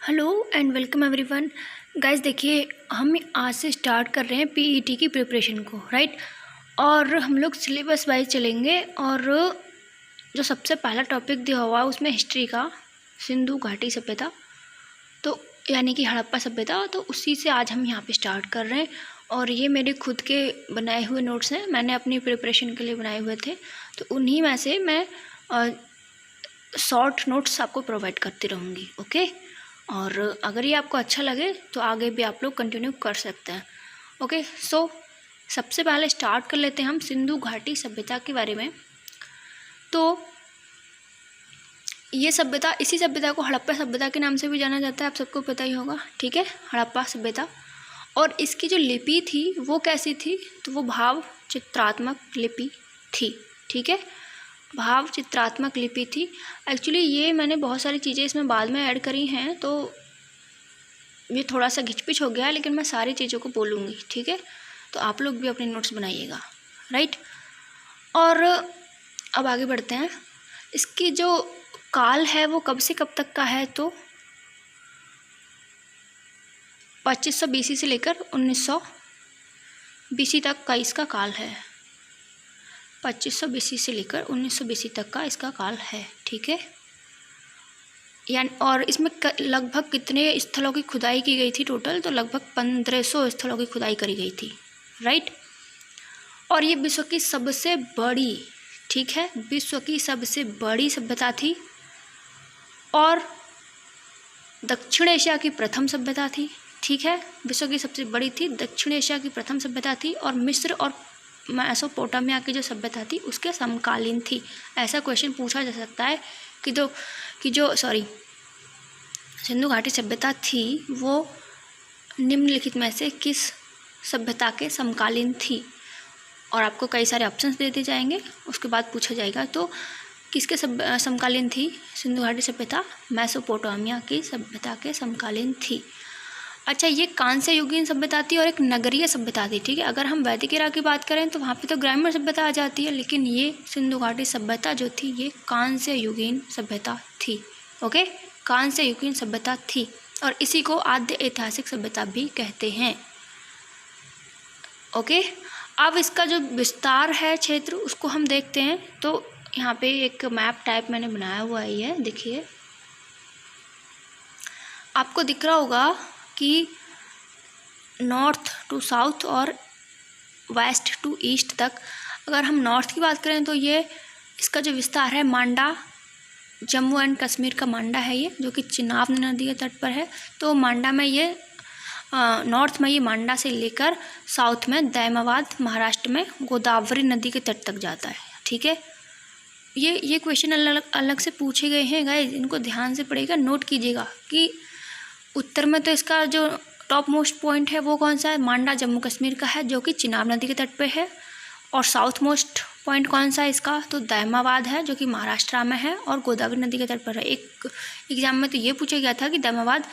Hello and welcome everyone. Guys देखिए, हम आज से स्टार्ट कर रहे हैं पीईटी की प्रिपरेशन को, राइट। और हम लोग सिलेबस वाइज चलेंगे। और जो सबसे पहला टॉपिक दिया हुआ है उसमें हिस्ट्री का सिंधु घाटी सभ्यता, तो यानी कि हड़प्पा सभ्यता, तो उसी से आज हम यहाँ पे स्टार्ट कर रहे हैं। और ये मेरे खुद के बनाए हुए नोट्स हैं, मैंने अपनी प्रिपरेशन के लिए बनाए हुए थे, तो उन्हीं में से मैं शॉर्ट नोट्स आपको प्रोवाइड करती रहूँगी, ओके। और अगर ये आपको अच्छा लगे तो आगे भी आप लोग कंटिन्यू कर सकते हैं, ओके। सो सबसे पहले स्टार्ट कर लेते हैं हम सिंधु घाटी सभ्यता के बारे में। तो ये सभ्यता, इसी सभ्यता को हड़प्पा सभ्यता के नाम से भी जाना जाता है, आप सबको पता ही होगा, ठीक है, हड़प्पा सभ्यता। और इसकी जो लिपि थी वो कैसी थी, तो वो भाव चित्रात्मक लिपि थी, ठीक है, भाव चित्रात्मक लिपि थी। एक्चुअली ये मैंने बहुत सारी चीज़ें इसमें बाद में ऐड करी हैं, तो ये थोड़ा सा घिचपिच हो गया है, लेकिन मैं सारी चीज़ों को बोलूँगी, ठीक है। तो आप लोग भी अपने नोट्स बनाइएगा, राइट। और अब आगे बढ़ते हैं। इसकी जो काल है वो कब से कब तक का है, तो 2500 BC से लेकर 1900 BC तक का इसका काल है। 2500 BC से लेकर 1900 BC तक का इसका काल है, ठीक है। यानी और इसमें लगभग कितने स्थलों की खुदाई की गई थी टोटल, तो लगभग 1500 स्थलों की खुदाई करी गई थी, राइट। और ये विश्व की सबसे बड़ी, ठीक है, विश्व की सबसे बड़ी सभ्यता थी। और दक्षिण एशिया की प्रथम सभ्यता थी, ठीक है, विश्व की सबसे बड़ी थी, दक्षिण एशिया की प्रथम सभ्यता थी। और मिस्र और मेसोपोटामिया की जो सभ्यता थी उसके समकालीन थी। ऐसा क्वेश्चन पूछा जा सकता है कि जो सिंधु घाटी सभ्यता थी वो निम्नलिखित में से किस सभ्यता के समकालीन थी। और आपको कई सारे ऑप्शंस दे दिए जाएंगे, उसके बाद पूछा जाएगा तो किसके समकालीन थी सिंधु घाटी सभ्यता, मेसोपोटामिया की सभ्यता के समकालीन थी। अच्छा, ये कांस्य युगीन सभ्यता थी और एक नगरीय सभ्यता थी, ठीक है। अगर हम वैदिक एरा की बात करें तो वहाँ पे तो ग्रामीण सभ्यता आ जाती है, लेकिन ये सिंधु घाटी सभ्यता जो थी ये कांस्य युगीन सभ्यता थी, ओके, कांस्य युगीन सभ्यता थी। और इसी को आद्य ऐतिहासिक सभ्यता भी कहते हैं, ओके। अब इसका जो विस्तार है क्षेत्र उसको हम देखते हैं। तो यहाँ पे एक मैप टाइप मैंने बनाया हुआ है, ये देखिए, आपको दिख रहा होगा कि नॉर्थ टू साउथ और वेस्ट टू ईस्ट तक। अगर हम नॉर्थ की बात करें तो ये इसका जो विस्तार है मांडा, जम्मू एंड कश्मीर का मांडा है ये, जो कि चिनाब नदी के तट पर है। तो मांडा में ये नॉर्थ में ये मांडा से लेकर साउथ में दैमाबाद महाराष्ट्र में गोदावरी नदी के तट तक जाता है, ठीक है। ये क्वेश्चन अलग अलग से पूछे गए हैं गाइस, इनको ध्यान से पढ़िएगा, नोट कीजिएगा कि उत्तर में तो इसका जो टॉप मोस्ट पॉइंट है वो कौन सा है, मांडा जम्मू कश्मीर का है, जो कि चिनाब नदी के तट पे है। और साउथ मोस्ट पॉइंट कौन सा है इसका, तो दैमाबाद है, जो कि महाराष्ट्र में है और गोदावरी नदी के तट पर है। एक एग्जाम में तो ये पूछा गया था कि दैमाबाद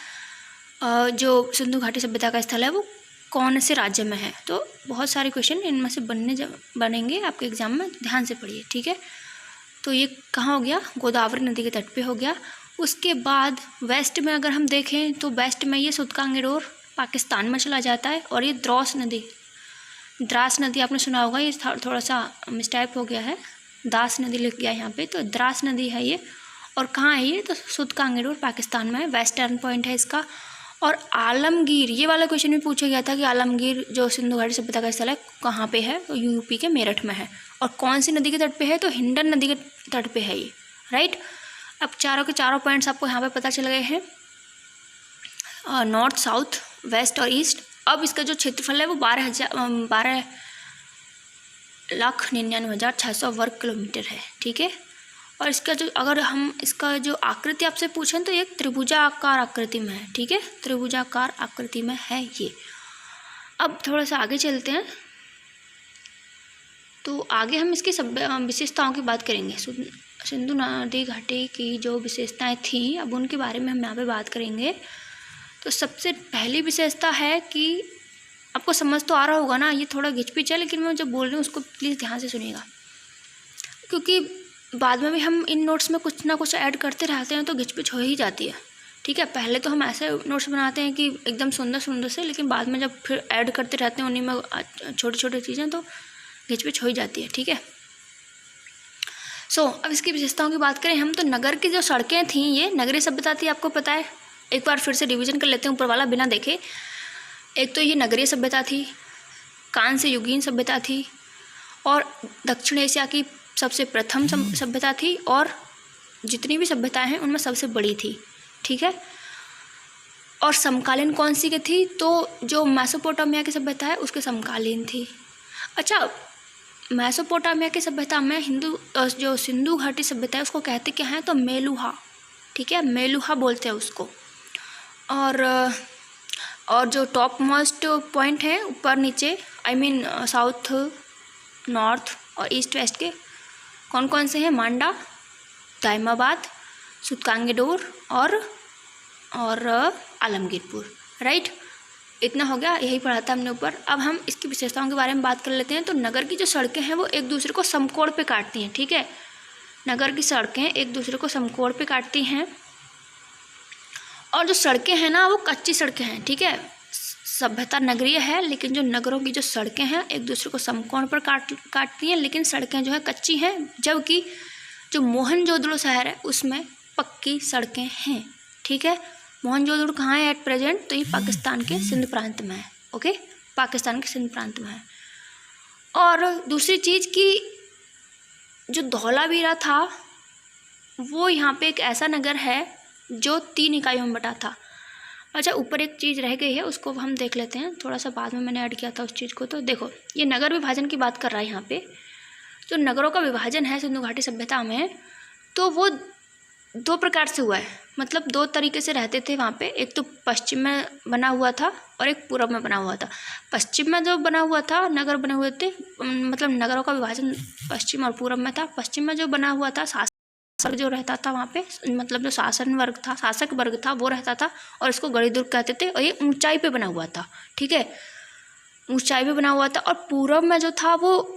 जो सिंधु घाटी सभ्यता का स्थल है वो कौन से राज्य में है। तो बहुत सारे क्वेश्चन इनमें से बनेंगे आपके एग्जाम में, ध्यान से पढ़िए, ठीक है। तो ये कहाँ हो गया, गोदावरी नदी के तट पे हो गया। उसके बाद वेस्ट में अगर हम देखें तो वेस्ट में ये सुतकांगेडोर पाकिस्तान में चला जाता है। और ये द्रास नदी आपने सुना होगा, ये थोड़ा सा मिस्टाइप हो गया है, दास नदी लिख गया यहाँ पे, तो द्रास नदी है ये। और कहाँ है ये, तो सुतकांगेडोर पाकिस्तान में है, वेस्टर्न पॉइंट है इसका। और आलमगीर, ये वाला क्वेश्चन भी पूछा गया था कि आलमगीर जो सिंधु घाटी सभ्यता का स्थल है कहाँ पे है, तो यूपी के मेरठ में है। और कौन सी नदी के तट पे है, तो हिंडन नदी के तट पे है ये, राइट। अब चारों के चारों पॉइंट्स आपको यहाँ पे पता चल गए हैं, नॉर्थ, साउथ, वेस्ट और ईस्ट। अब इसका जो क्षेत्रफल है वो 12,99,600 वर्ग किलोमीटर है, ठीक है। और इसका जो, अगर हम इसका जो आकृति आपसे पूछें तो ये त्रिभुजाकार आकृति में है, ठीक है, त्रिभुजाकार आकृति में है ये। अब थोड़ा सा आगे चलते हैं, तो आगे हम इसकी विशेषताओं की बात करेंगे। सिंधु नदी घाटी की जो विशेषताएं थी, अब उनके बारे में हम यहाँ पे बात करेंगे। तो सबसे पहली विशेषता है कि आपको समझ तो आ रहा होगा ना, ये थोड़ा घिचपिच है, लेकिन मैं जो बोल रही हूँ उसको प्लीज़ ध्यान से सुनिएगा, क्योंकि बाद में भी हम इन नोट्स में कुछ ना कुछ ऐड करते रहते हैं तो घिचपिच हो ही जाती है, ठीक है। पहले तो हम ऐसे नोट्स बनाते हैं कि एकदम सुंदर सुंदर से, लेकिन बाद में जब फिर ऐड करते रहते हैं उन्हीं में छोटी छोटी चीज़ें, तो घिचपिच हो ही जाती है। ठीक है। अब इसकी विशेषताओं की बात करें हम, तो नगर की जो सड़कें थीं ये नगरीय सभ्यता थी, आपको पता है। एक बार फिर से रिवीजन कर लेते हैं ऊपर वाला बिना देखे। एक तो ये नगरीय सभ्यता थी, कांस्य युगीन सभ्यता थी, और दक्षिण एशिया की सबसे प्रथम सभ्यता थी, और जितनी भी सभ्यताएं हैं उनमें सबसे बड़ी थी। ठीक है। और समकालीन कौन सी की थी, तो जो मेसोपोटामिया की सभ्यता है उसके समकालीन थी। अच्छा, मेसोपोटामिया की सभ्यता में जो सिंधु घाटी सभ्यता है उसको कहते क्या हैं, तो मेलुहा। ठीक है, मेलुहा बोलते हैं उसको। और जो टॉप मोस्ट पॉइंट है ऊपर नीचे, आई मीन साउथ नॉर्थ और ईस्ट वेस्ट के, कौन कौन से हैं, मांडा, दाइमाबाद, सुतकांगेडोर और आलमगीरपुर। राइट, इतना हो गया, यही पढ़ा था हमने ऊपर। अब हम इसकी विशेषताओं के बारे में बात कर लेते हैं। तो नगर की जो सड़कें हैं वो एक दूसरे को समकोण पे काटती हैं। ठीक है, नगर की सड़कें एक दूसरे को समकोण पे काटती हैं, और जो सड़कें हैं ना वो कच्ची सड़कें हैं। ठीक है, सभ्यता नगरीय है, लेकिन जो नगरों की जो सड़कें हैं एक दूसरे को समकोण पर काटती हैं, लेकिन सड़कें जो है कच्ची हैं। जबकि जो मोहनजोदड़ो शहर है उसमें पक्की सड़कें हैं। ठीक है, मोहनजोदड़ो कहाँ है एट प्रेजेंट, तो ये पाकिस्तान के सिंध प्रांत में है। ओके, पाकिस्तान के सिंध प्रांत में है। और दूसरी चीज़ कि जो धौलावीरा था वो यहाँ पे एक ऐसा नगर है जो 3 इकाइयों में बटा था। अच्छा, ऊपर एक चीज़ रह गई है, उसको हम देख लेते हैं, थोड़ा सा बाद में मैंने ऐड किया था उस चीज़ को। तो देखो, ये नगर विभाजन की बात कर रहा है यहाँ पे। जो नगरों का विभाजन है सिंधु घाटी सभ्यता में, तो वो 2 प्रकार से हुआ है, मतलब 2 तरीके से रहते थे वहाँ पे। एक तो पश्चिम में बना हुआ था और एक पूर्व में बना हुआ था। पश्चिम में जो बना हुआ था, नगर बने हुए थे, मतलब नगरों का विभाजन पश्चिम और पूर्व में था। पश्चिम में जो बना हुआ था, शासक जो रहता था वहाँ पे, मतलब जो शासक वर्ग था वो रहता था, और इसको गढ़ी दुर्ग कहते थे, और ये ऊंचाई पे बना हुआ था। ठीक है, ऊंचाई पे बना हुआ था। और पूर्व में जो था वो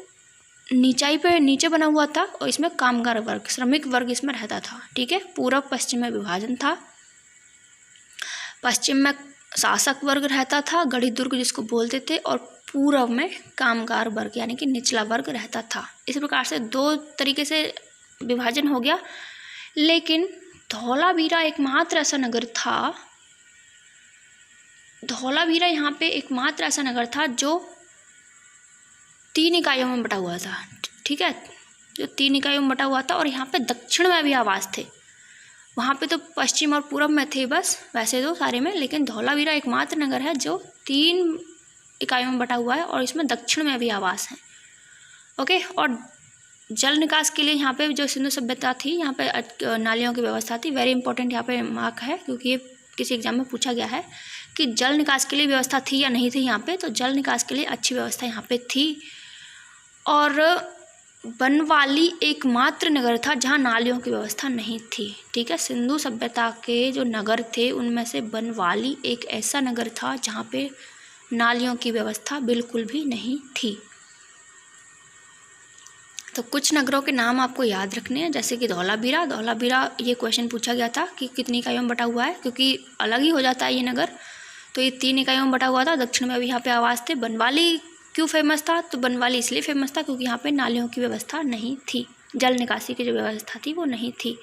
नीचे बना हुआ था, और इसमें कामगार वर्ग, श्रमिक वर्ग इसमें रहता था। ठीक है, पूर्व पश्चिम में विभाजन था। पश्चिम में शासक वर्ग रहता था, गढ़ी दुर्ग जिसको बोलते थे, और पूर्व में कामगार वर्ग यानी कि निचला वर्ग रहता था। इस प्रकार से 2 तरीके से विभाजन हो गया। लेकिन धौलावीरा एकमात्र ऐसा नगर था, धौलावीरा यहाँ पे एकमात्र ऐसा नगर था जो 3 इकाइयों में बटा हुआ था। ठीक है, जो 3 इकाइयों में बटा हुआ था, और यहाँ पे दक्षिण में भी आवास थे। वहाँ पे तो पश्चिम और पूर्व में थे बस, वैसे तो सारे में, लेकिन धौलावीरा एकमात्र नगर है जो 3 इकाइयों में बटा हुआ है, और इसमें दक्षिण में भी आवास है। ओके, और जल निकास के लिए यहाँ पे जो सिंधु सभ्यता थी, यहाँ पे नालियों की व्यवस्था थी। वेरी इंपॉर्टेंट यहाँ पे मार्क है, क्योंकि ये किसी एग्जाम में पूछा गया है कि जल निकास के लिए व्यवस्था थी या नहीं थी यहाँ पे। तो जल निकास के लिए अच्छी व्यवस्था यहाँ पे थी। और बनवाली एकमात्र नगर था जहाँ नालियों की व्यवस्था नहीं थी। ठीक है, सिंधु सभ्यता के जो नगर थे उनमें से बनवाली एक ऐसा नगर था जहाँ पे नालियों की व्यवस्था बिल्कुल भी नहीं थी। तो कुछ नगरों के नाम आपको याद रखने हैं, जैसे कि धौलावीरा ये क्वेश्चन पूछा गया था कि कितनी इकाइयों में बटा हुआ है, क्योंकि अलग ही हो जाता है ये नगर। तो ये 3 इकाइयों में बटा हुआ था, दक्षिण में भी यहाँ पे आवास थे। बनवाली क्यों फेमस था, तो बनवाली इसलिए फेमस था क्योंकि यहाँ पे नालियों की व्यवस्था नहीं थी, जल निकासी की जो व्यवस्था थी वो नहीं थी।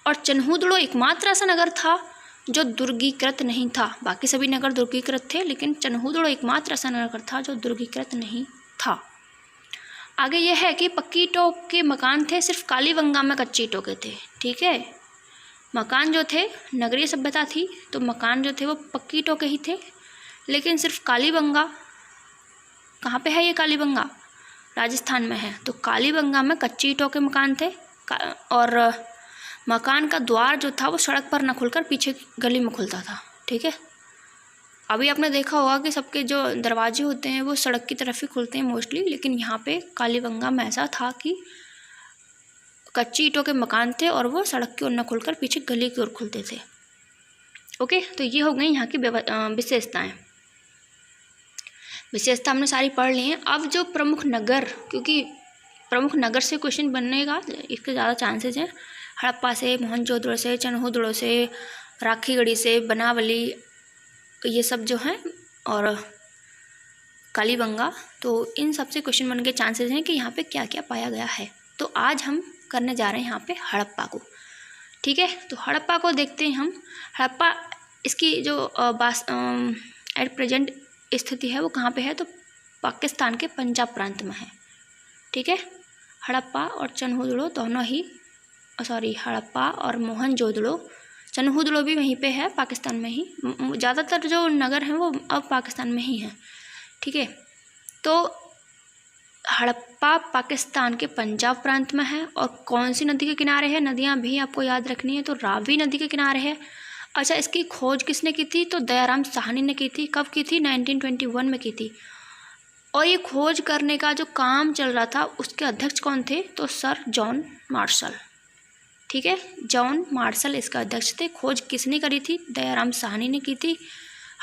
और चन्हूदड़ो एकमात्र ऐसा नगर था जो दुर्गीकृत नहीं था। बाकी सभी नगर दुर्गीकृत थे, लेकिन चन्हूदड़ो एकमात्र ऐसा नगर था जो दुर्गीकृत नहीं था। आगे यह है कि पक्की ईंटों के मकान थे, सिर्फ कालीबंगा में कच्ची ईंटों के थे। ठीक है, मकान जो थे, नगरीय सभ्यता थी तो मकान जो थे वो पक्की ईंटों के ही थे, लेकिन सिर्फ कालीबंगा, कहाँ पे है ये कालीबंगा, राजस्थान में है, तो कालीबंगा में कच्ची ईंटों के मकान थे। और मकान का द्वार जो था वो सड़क पर न खुलकर पीछे गली में खुलता था। ठीक है, अभी आपने देखा होगा कि सबके जो दरवाजे होते हैं वो सड़क की तरफ ही खुलते हैं मोस्टली, लेकिन यहाँ पे कालीबंगा में ऐसा था कि कच्ची ईंटों के मकान थे और वो सड़क की ओर न खुलकर पीछे गली की ओर खुलते थे। ओके, तो ये हो गई यहाँ की विशेषताएं। विशेषता हमने सारी पढ़ ली हैं। अब जो प्रमुख नगर, क्योंकि प्रमुख नगर से क्वेश्चन बनने का इसके ज़्यादा चांसेस हैं, हड़प्पा से, मोहनजोदड़ो से, चन्हूदड़ो से, राखीगढ़ी से बनावली, ये सब जो हैं, और कालीबंगा। तो इन सब से क्वेश्चन बनने के चांसेस हैं कि यहाँ पे क्या क्या पाया गया है। तो आज हम करने जा रहे हैं यहाँ पे हड़प्पा को। ठीक है, तो हड़प्पा को देखते हैं हम। हड़प्पा, इसकी जो एट प्रेजेंट स्थिति है वो कहाँ पे है, तो पाकिस्तान के पंजाब प्रांत में है। ठीक है, हड़प्पा और चनहूदड़ो दोनों ही, हड़प्पा और मोहनजोदड़ो, चनहूदड़ो भी वहीं पे है पाकिस्तान में ही। ज़्यादातर जो नगर हैं वो अब पाकिस्तान में ही हैं। ठीक है, तो हड़प्पा पाकिस्तान के पंजाब प्रांत में है। और कौन सी नदी के किनारे है, नदियाँ भी आपको याद रखनी है, तो रावी नदी के किनारे है। अच्छा, इसकी खोज किसने की थी, तो दयाराम साहनी ने की थी। कब की थी, 1921 में की थी। और ये खोज करने का जो काम चल रहा था उसके अध्यक्ष कौन थे, तो सर जॉन मार्शल। ठीक है, जॉन मार्शल इसका अध्यक्ष थे। खोज किसने करी थी, दयाराम साहनी ने की थी।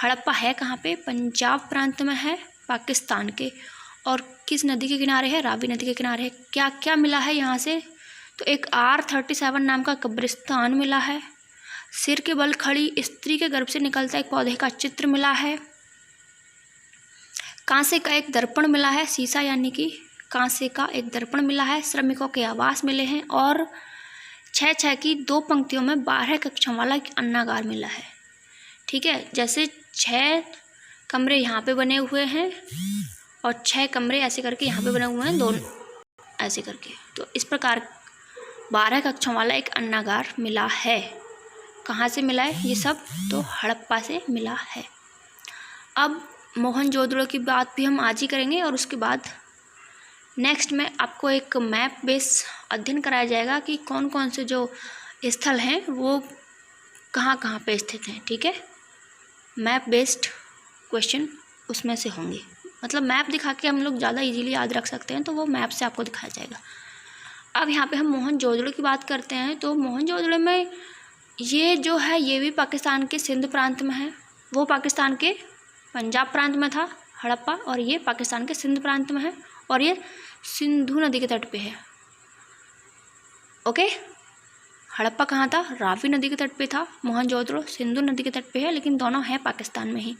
हड़प्पा है कहाँ पे, पंजाब प्रांत में है, पाकिस्तान के। और किस नदी के किनारे है, रावी नदी के किनारे है। क्या क्या मिला है यहाँ से, तो एक R37 नाम का कब्रिस्तान मिला है। सिर के बल खड़ी स्त्री के गर्भ से निकलता एक पौधे का चित्र मिला है। कांसे का एक दर्पण मिला है, शीशा यानी कि कांसे का एक दर्पण मिला है। श्रमिकों के आवास मिले हैं। और 6-6 की 2 पंक्तियों में 12 कक्षों वाला एक अन्नागार मिला है। ठीक है, जैसे 6 कमरे यहाँ पे बने हुए हैं और 6 कमरे ऐसे करके यहाँ पे बने हुए हैं, दोनों ऐसे करके। तो इस प्रकार 12 कक्षों वाला एक अन्नागार मिला है। कहाँ से मिला है ये सब, तो हड़प्पा से मिला है। अब मोहनजोदड़ो की बात भी हम आज ही करेंगे, और उसके बाद नेक्स्ट में आपको एक मैप बेस अध्ययन कराया जाएगा कि कौन कौन से जो स्थल हैं वो कहाँ कहाँ पे स्थित हैं। ठीक है, मैप बेस्ड क्वेश्चन उसमें से होंगे, मतलब मैप दिखा के हम लोग ज़्यादा इजीली याद रख सकते हैं, तो वो मैप से आपको दिखाया जाएगा। अब यहाँ पे हम मोहनजोदड़ो की बात करते हैं। तो मोहनजोदड़ो में ये जो है ये भी पाकिस्तान के सिंध प्रांत में है। वो पाकिस्तान के पंजाब प्रांत में था हड़प्पा, और ये पाकिस्तान के सिंध प्रांत में है, और ये सिंधु नदी के तट पे है। ओके, हड़प्पा कहाँ था, रावी नदी के तट पे था। मोहनजोदड़ो सिंधु नदी के तट पे है, लेकिन दोनों हैं पाकिस्तान में ही।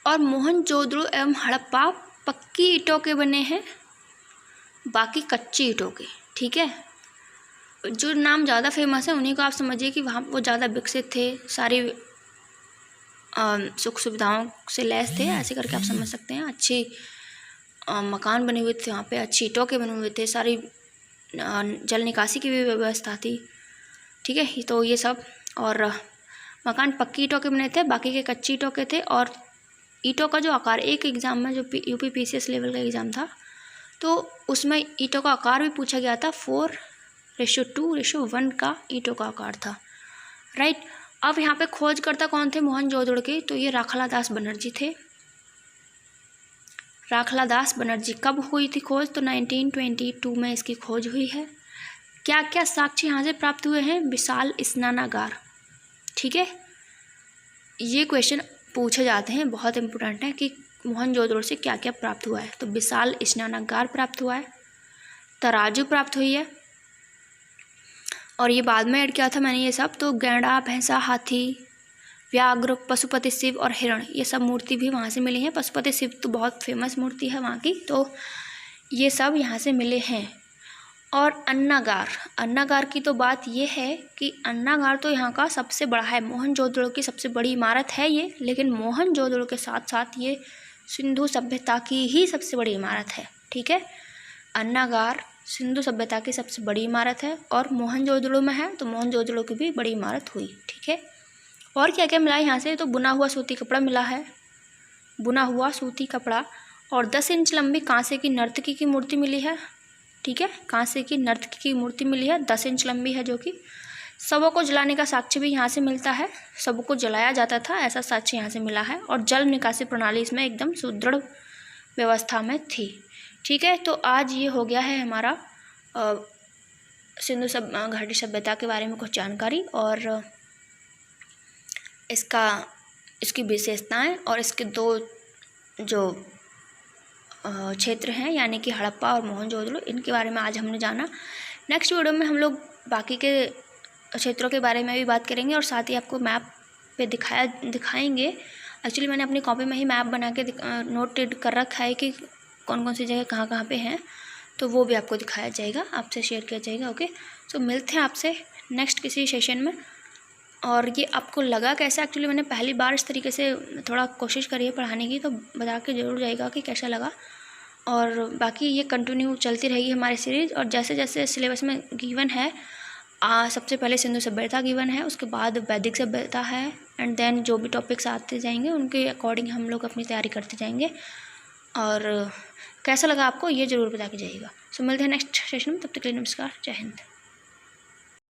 और मोहनजोदड़ो एवं हड़प्पा पक्की ईंटों के बने हैं, बाकी कच्ची ईंटों के। ठीक है, जो नाम ज़्यादा फेमस है उन्हीं को आप समझिए कि वहाँ वो ज़्यादा विकसित थे, सारी सुख सुविधाओं से लैस थे, ऐसे करके आप समझ सकते हैं। अच्छी मकान बने हुए थे वहाँ पे, अच्छी ईंटों के बने हुए थे, सारी जल निकासी की भी व्यवस्था थी। ठीक है, तो ये सब, और मकान पक्की ईंटों के बने थे, बाकी के कच्ची ईंटों के थे। और ईंटों का जो आकार, एक एग्ज़ाम में जो UP PCS लेवल का एग्ज़ाम था, तो उसमें ईंटों का आकार भी पूछा गया था। 4:2:1 का ईंटों का आकार था। राइट, अब यहाँ पे खोजकर्ता कौन थे मोहनजोदड़ो के, तो ये राखालादास बनर्जी थे। राखालादास बनर्जी। कब हुई थी खोज, तो 1922 में इसकी खोज हुई है। क्या क्या साक्ष्य यहाँ से प्राप्त हुए हैं, विशाल स्नानागार। ठीक है, ये क्वेश्चन पूछे जाते हैं, बहुत इंपॉर्टेंट है कि मोहनजोदड़ो से क्या क्या प्राप्त हुआ है। तो विशाल स्नानागार प्राप्त हुआ है, तराजू प्राप्त हुई है, और ये बाद में ऐड किया था मैंने ये सब। तो गैंडा, भैंसा, हाथी, व्याघ्र, पशुपति शिव और हिरण, ये सब मूर्ति भी वहाँ से मिली हैं। पशुपति शिव तो बहुत फेमस मूर्ति है वहाँ की, तो ये सब यहाँ से मिले हैं। और अन्नागार, अन्नागार की तो बात ये है कि अन्नागार तो यहाँ का सबसे बड़ा है, मोहनजोदड़ो की सबसे बड़ी इमारत है ये। लेकिन मोहनजोदड़ो के साथ साथ ये सिंधु सभ्यता की ही सबसे बड़ी इमारत है। ठीक है, अन्नागार सिंधु सभ्यता की सबसे बड़ी इमारत है, और मोहनजोदड़ो में है, तो मोहनजोदड़ो की भी बड़ी इमारत हुई। ठीक है, और क्या क्या मिला यहाँ से, तो बुना हुआ सूती कपड़ा मिला है, बुना हुआ सूती कपड़ा, और 10 इंच लंबी कांसे की नर्तकी की मूर्ति मिली है। ठीक है, कांसे की नर्तकी की मूर्ति मिली है, 10 इंच लंबी है, जो कि शवों को जलाने का साक्ष्य भी यहाँ से मिलता है। शवों को जलाया जाता था, ऐसा साक्ष्य यहाँ से मिला है। और जल निकासी प्रणाली इसमें एकदम सुदृढ़ व्यवस्था में थी। ठीक है, तो आज ये हो गया है हमारा सिंधु घाटी सभ्यता के बारे में कुछ जानकारी, और इसकी विशेषताएं, और इसके 2 जो क्षेत्र हैं यानी कि हड़प्पा और मोहनजोदड़ो, इनके बारे में आज हमने जाना। नेक्स्ट वीडियो में हम लोग बाकी के क्षेत्रों के बारे में भी बात करेंगे और साथ ही आपको मैप पे दिखाएंगे। एक्चुअली मैंने अपनी कॉपी में ही मैप बना के नोटेड कर रखा है कि कौन कौन सी जगह कहाँ कहाँ पे हैं, तो वो भी आपको दिखाया जाएगा, आपसे शेयर किया जाएगा। ओके, सो मिलते हैं आपसे नेक्स्ट किसी सेशन में। और ये आपको लगा कैसा? एक्चुअली मैंने पहली बार इस तरीके से थोड़ा कोशिश करी है पढ़ाने की, तो बता के ज़रूर जाएगा कि कैसा लगा। और बाकी ये कंटिन्यू चलती रहेगी हमारी सीरीज़, और जैसे जैसे सिलेबस में गिवन है, सबसे पहले सिंधु सभ्यता गिवन है, उसके बाद वैदिक सभ्यता है, एंड देन जो भी टॉपिक्स आते जाएंगे उनके अकॉर्डिंग हम लोग अपनी तैयारी करते जाएंगे। और कैसा लगा आपको ये ज़रूर बता के जाइएगा। सो मिलते हैं नेक्स्ट सेशन में, तब तक के लिए नमस्कार, जय हिंद।